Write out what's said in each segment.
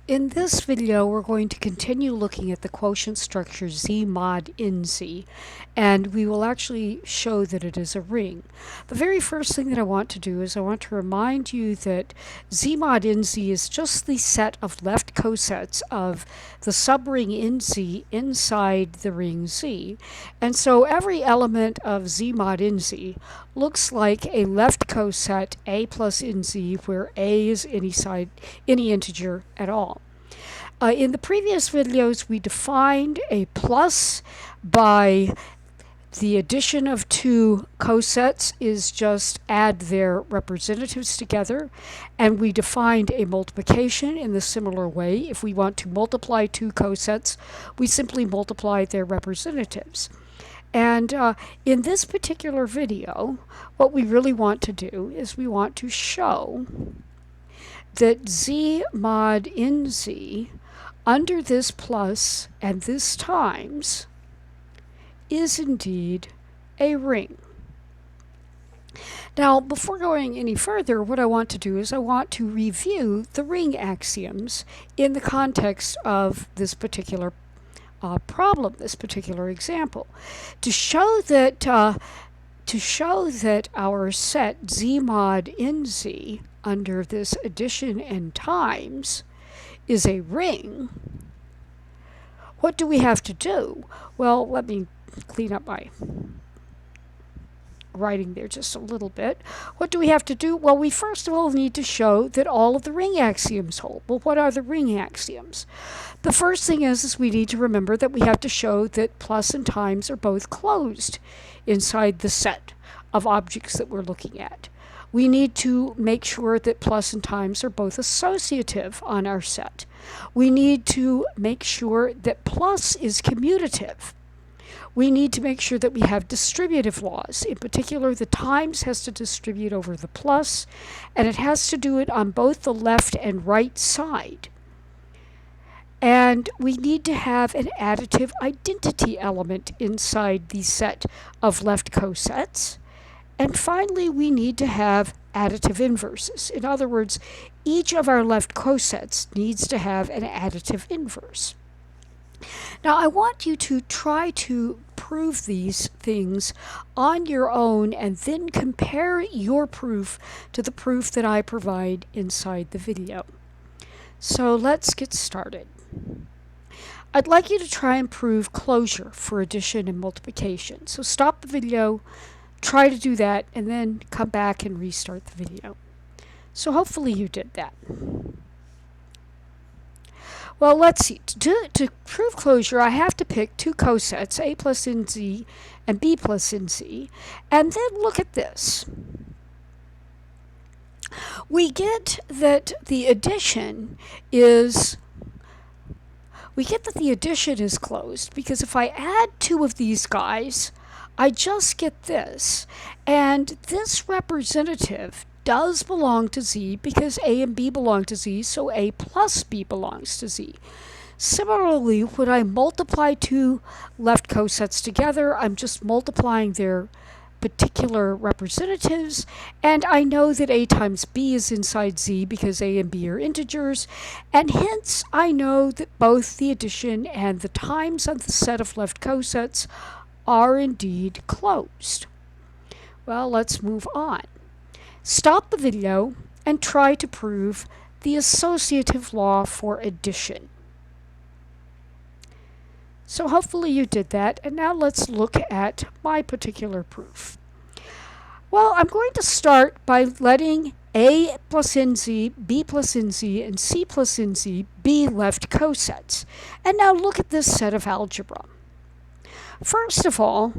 In this video, we're going to continue looking at the quotient structure Z mod in Z, and we will actually show that it is a ring. The very first thing that I want to do is I want to remind you that Z mod in Z is just the set of left cosets of the subring in Z inside the ring Z. And so every element of Z mod in Z looks like a left coset A plus in Z, where A is any integer at all. In the previous videos, we defined a plus by the addition of two cosets is just add their representatives together, and we defined a multiplication in the similar way. If we want to multiply two cosets, we simply multiply their representatives. And in this particular video, what we really want to do is we want to show that Z mod in Z under this plus and this times is indeed a ring. Now, before going any further, what I want to do is I want to review the ring axioms in the context of this particular problem, this particular example, to show that our set Z mod in Z under this addition and times is a ring. What do we have to do? Well, let me clean up my writing there just a little bit. What do we have to do? Well, we first of all need to show that all of the ring axioms hold. Well, what are the ring axioms? The first thing is we need to remember that we have to show that plus and times are both closed inside the set of objects that we're looking at. We need to make sure that plus and times are both associative on our set. We need to make sure that plus is commutative. We need to make sure that we have distributive laws. In particular, the times has to distribute over the plus, and it has to do it on both the left and right side. And we need to have an additive identity element inside the set of left cosets. And finally, we need to have additive inverses. In other words, each of our left cosets needs to have an additive inverse. Now, I want you to try to prove these things on your own and then compare your proof to the proof that I provide inside the video. So let's get started. I'd like you to try and prove closure for addition and multiplication. So stop the video, try to do that, and then come back and restart the video. So hopefully you did that. Well, let's see. To prove closure, I have to pick two cosets, A plus in Z and B plus in Z, and then look at this. We get that the addition is closed because if I add two of these guys, I just get this, and this representative does belong to Z because A and B belong to Z, so A plus B belongs to Z. Similarly, when I multiply two left cosets together, I'm just multiplying their particular representatives, and I know that A times B is inside Z because A and B are integers, and hence I know that both the addition and the times on the set of left cosets are indeed closed. Well, let's move on. Stop the video and try to prove the associative law for addition. So hopefully you did that, and now let's look at my particular proof. Well, I'm going to start by letting A plus NZ, B plus NZ, and C plus NZ be left cosets. And now look at this set of algebra. First of all,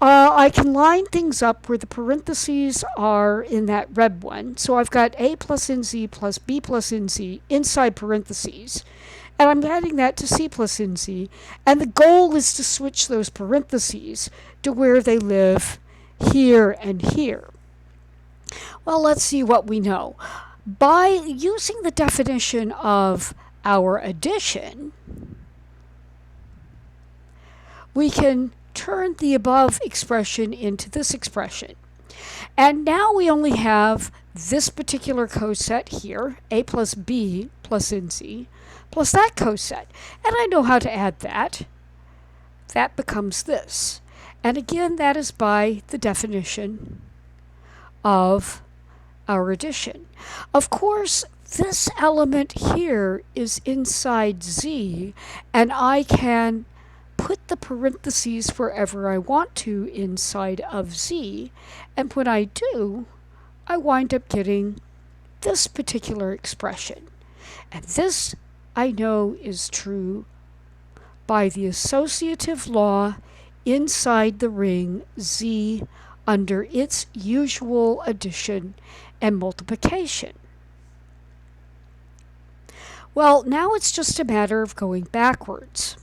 I can line things up where the parentheses are in that red one. So I've got A plus NZ plus B plus NZ inside parentheses. And I'm adding that to C plus NZ. And the goal is to switch those parentheses to where they live here and here. Well, let's see what we know. By using the definition of our addition, we can turn the above expression into this expression. And now we only have this particular coset here, a plus b plus nz, plus that coset. And I know how to add that. That becomes this. And again, that is by the definition of our addition. Of course, this element here is inside z, and I can put the parentheses wherever I want to inside of z, and when I do, I wind up getting this particular expression. And this I know is true by the associative law inside the ring z under its usual addition and multiplication. Well, now it's just a matter of going backwards.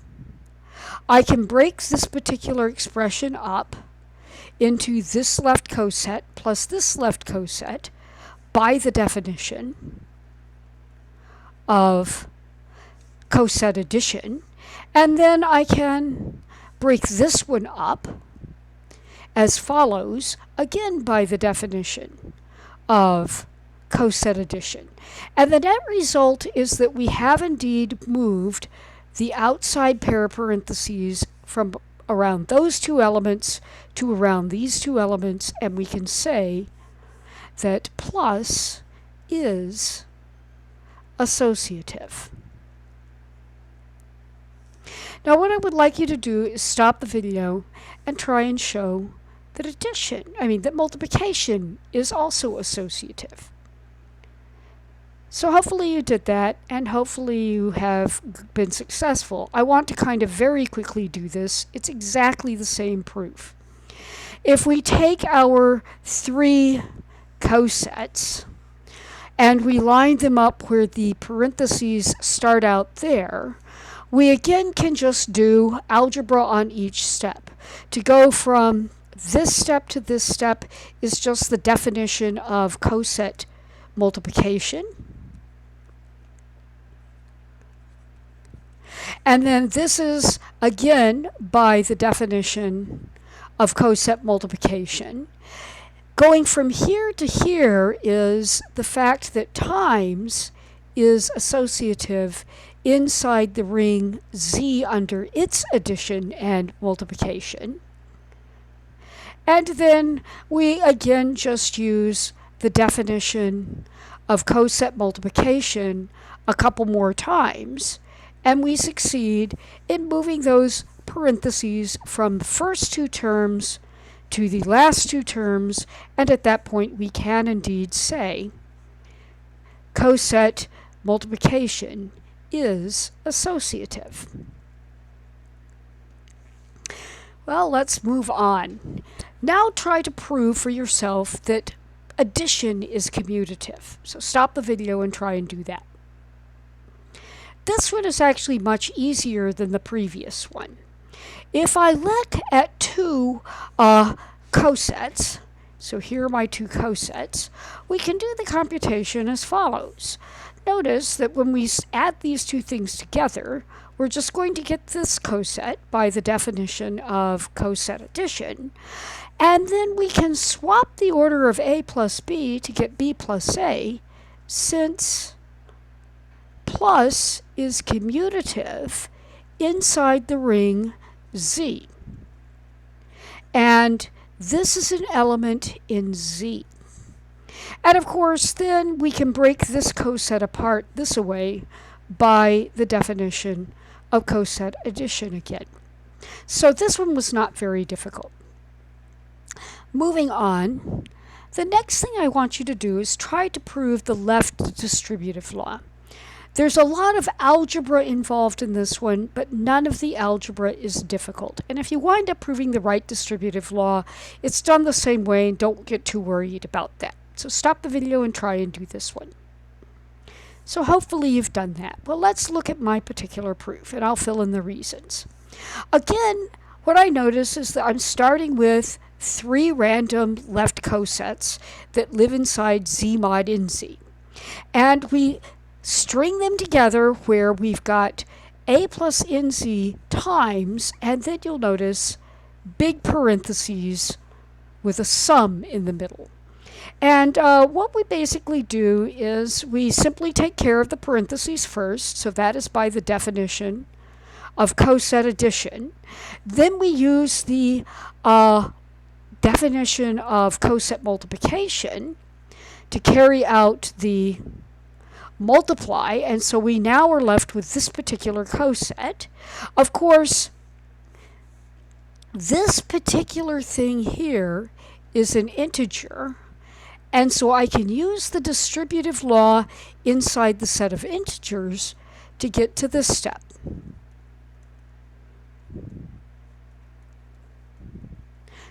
I can break this particular expression up into this left coset plus this left coset by the definition of coset addition, and then I can break this one up as follows, again by the definition of coset addition. And the net result is that we have indeed moved the outside pair of parentheses from around those two elements to around these two elements, and we can say that plus is associative. Now what I would like you to do is stop the video and try and show that that multiplication is also associative. So hopefully you did that, and hopefully you have been successful. I want to kind of very quickly do this. It's exactly the same proof. If we take our three cosets and we line them up where the parentheses start out there, we again can just do algebra on each step. To go from this step to this step is just the definition of coset multiplication. And then this is, again, by the definition of coset multiplication. Going from here to here is the fact that times is associative inside the ring z under its addition and multiplication. And then we again just use the definition of coset multiplication a couple more times, and we succeed in moving those parentheses from the first two terms to the last two terms, and at that point we can indeed say coset multiplication is associative. Well, let's move on. Now try to prove for yourself that addition is commutative. So stop the video and try and do that. This one is actually much easier than the previous one. If I look at two cosets, so here are my two cosets, we can do the computation as follows. Notice that when we add these two things together, we're just going to get this coset by the definition of coset addition, and then we can swap the order of a plus b to get b plus a, since plus is commutative inside the ring z. And this is an element in z. And of course, then we can break this coset apart this way by the definition of coset addition again. So this one was not very difficult. Moving on, the next thing I want you to do is try to prove the left distributive law. There's a lot of algebra involved in this one, but none of the algebra is difficult. And if you wind up proving the right distributive law, it's done the same way, and don't get too worried about that. So stop the video and try and do this one. So hopefully you've done that. Well, let's look at my particular proof, and I'll fill in the reasons. Again, what I notice is that I'm starting with three random left cosets that live inside z mod nz. And we string them together where we've got a plus nz times, and then you'll notice big parentheses with a sum in the middle. And what we basically do is we simply take care of the parentheses first, so that is by the definition of coset addition. Then we use the definition of coset multiplication to carry out the multiply, and so we now are left with this particular coset. Of course, this particular thing here is an integer, and so I can use the distributive law inside the set of integers to get to this step.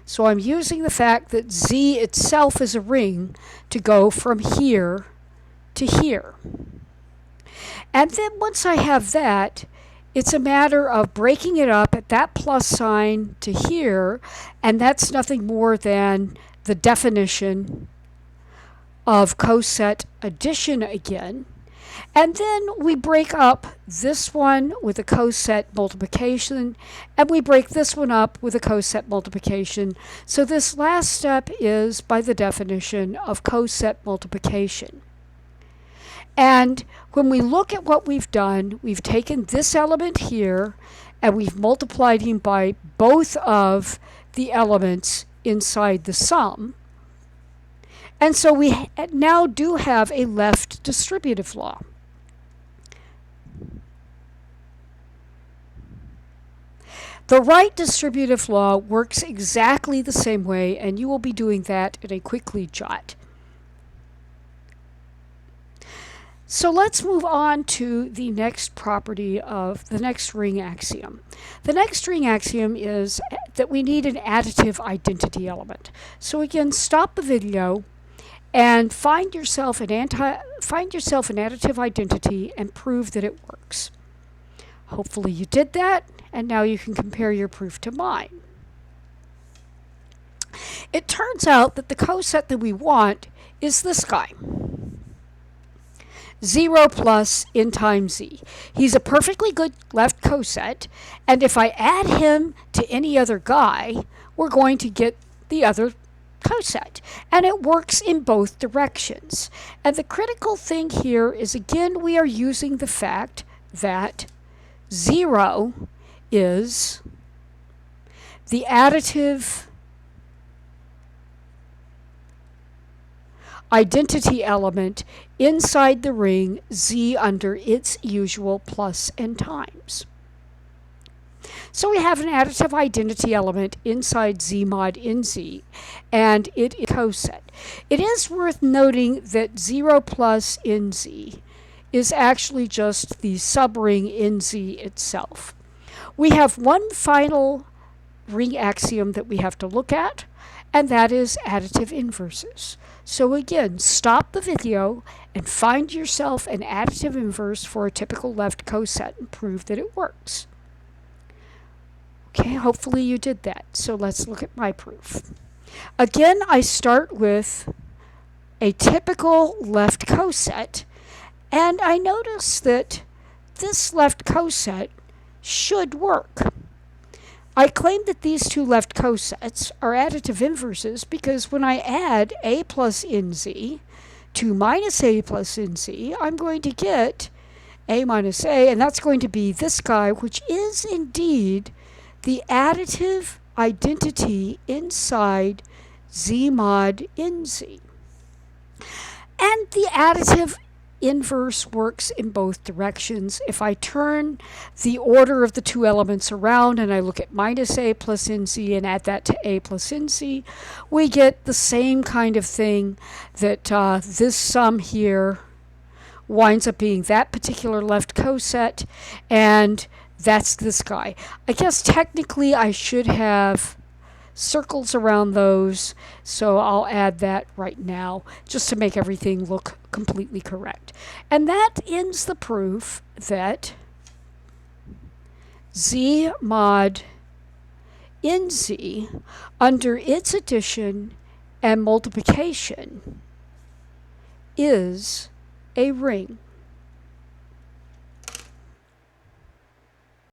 So I'm using the fact that Z itself is a ring to go from here to here. And then once I have that, it's a matter of breaking it up at that plus sign to here, and that's nothing more than the definition of coset addition again. And then we break up this one with a coset multiplication, and we break this one up with a coset multiplication. So this last step is by the definition of coset multiplication. And when we look at what we've done, we've taken this element here, and we've multiplied him by both of the elements inside the sum. And so we now do have a left distributive law. The right distributive law works exactly the same way, and you will be doing that in a quick lead jot. So let's move on to the next property of the next ring axiom. The next ring axiom is that we need an additive identity element. So again, stop the video and find yourself an additive identity and prove that it works. Hopefully you did that, and now you can compare your proof to mine. It turns out that the coset that we want is this guy. 0 plus n times z. He's a perfectly good left coset, and if I add him to any other guy, we're going to get the other coset, and it works in both directions. And the critical thing here is, again, we are using the fact that 0 is the additive identity element inside the ring Z under its usual plus n times. So we have an additive identity element inside Z mod NZ, and it is coset. It is worth noting that 0 plus NZ is actually just the subring NZ itself. We have one final ring axiom that we have to look at, and that is additive inverses. So again, stop the video and find yourself an additive inverse for a typical left coset and prove that it works. Okay, hopefully you did that. So let's look at my proof. Again, I start with a typical left coset, and I notice that this left coset should work. I claim that these two left cosets are additive inverses because when I add a plus nz to minus a plus nz, I'm going to get a minus a, and that's going to be this guy, which is indeed the additive identity inside Z mod nz. And the additive inverse works in both directions. If I turn the order of the two elements around and I look at minus a plus nc and add that to a plus nc, we get the same kind of thing, that this sum here winds up being that particular left coset, and that's this guy. I guess technically I should have circles around those, so I'll add that right now just to make everything look completely correct. And that ends the proof that Z mod NZ under its addition and multiplication is a ring.